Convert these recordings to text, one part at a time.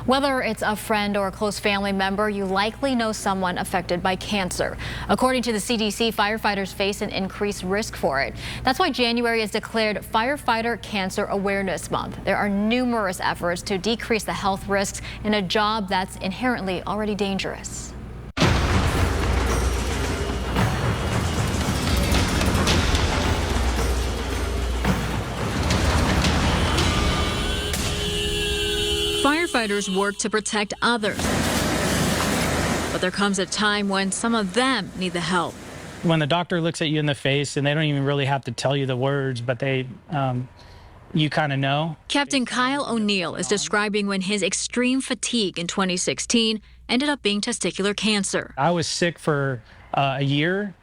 Whether it's a friend or a close family member, you likely know someone affected by cancer. According to the CDC, firefighters face an increased risk for it. That's why January is declared Firefighter Cancer Awareness Month. There are numerous efforts to decrease the health risks in a job that's inherently already dangerous. Firefighters work to protect others, but there comes a time when some of them need the help. When the doctor looks at you in the face and they don't even really have to tell you the words, but you kind of know. Captain Kyle O'Neill is describing when his extreme fatigue in 2016 ended up being testicular cancer. I was sick for a year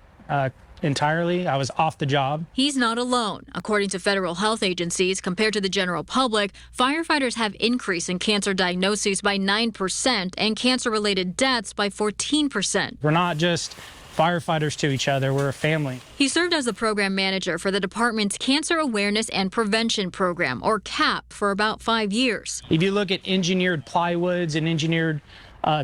entirely. I was off the job. He's not alone. According to federal health agencies, compared to the general public, firefighters have increased in cancer diagnoses by 9% and cancer-related deaths by 14%. We're not just firefighters to each other, we're a family. He served as the program manager for the department's Cancer Awareness and Prevention Program, or CAP, for about 5 years. If you look at engineered plywoods and engineered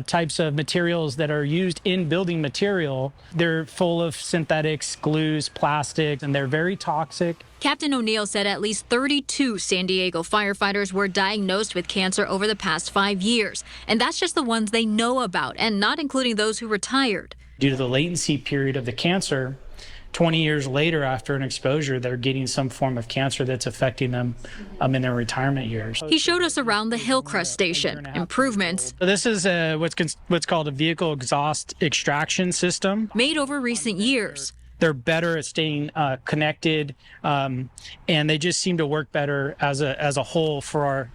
types of materials that are used in building material, they're full of synthetics, glues, plastics, and they're very toxic. Captain O'Neill said at least 32 San Diego firefighters were diagnosed with cancer over the past 5 years. And that's just the ones they know about, and not including those who retired. Due to the latency period of the cancer, 20 years later after an exposure, they're getting some form of cancer that's affecting them in their retirement years. He showed us around the Hillcrest station. Improvements. So this is what's called a vehicle exhaust extraction system. Made over recent years. They're better at staying connected, and they just seem to work better as a whole for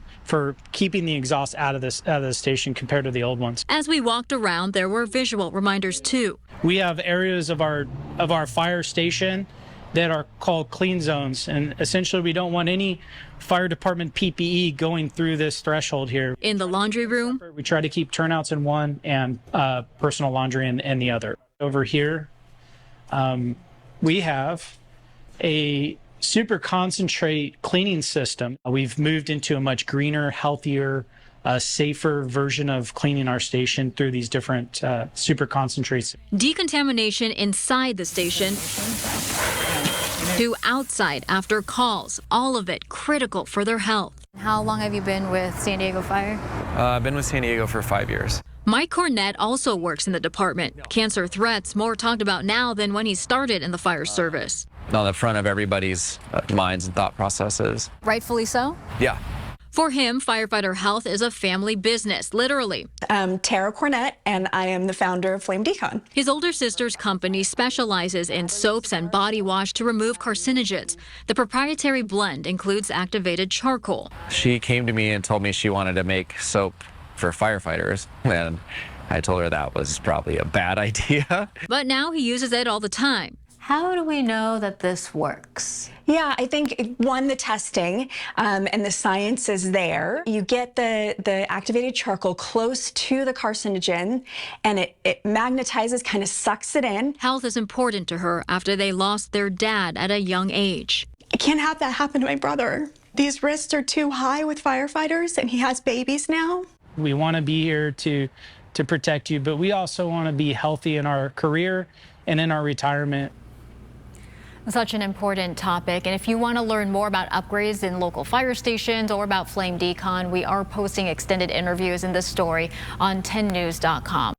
keeping the exhaust out of the station compared to the old ones. As we walked around, there were visual reminders too. We have areas of our fire station that are called clean zones, and essentially we don't want any fire department PPE going through this threshold here. In the laundry room, we try to keep turnouts in one and personal laundry in the other. Over here, we have a super concentrate cleaning system. We've moved into a much greener, healthier, safer version of cleaning our station through these different super concentrates. Decontamination inside the station to outside after calls, all of it critical for their health. How long have you been with San Diego Fire? I've been with San Diego for 5 years. Mike Cornett also works in the department. Cancer threats more talked about now than when he started in the fire service. On the front of everybody's minds and thought processes. Rightfully so? Yeah. For him, firefighter health is a family business, literally. I'm Tara Cornett, and I am the founder of Flame Decon. His older sister's company specializes in soaps and body wash to remove carcinogens. The proprietary blend includes activated charcoal. She came to me and told me she wanted to make soap for firefighters, and I told her that was probably a bad idea. But now he uses it all the time. How do we know that this works? Yeah, I think, one, the testing and the science is there. You get the activated charcoal close to the carcinogen, and it magnetizes, kind of sucks it in. Health is important to her after they lost their dad at a young age. I can't have that happen to my brother. These risks are too high with firefighters, and he has babies now. We want to be here to protect you, but we also want to be healthy in our career and in our retirement. Such an important topic, and if you want to learn more about upgrades in local fire stations or about Flame Decon, we are posting extended interviews in this story on 10news.com.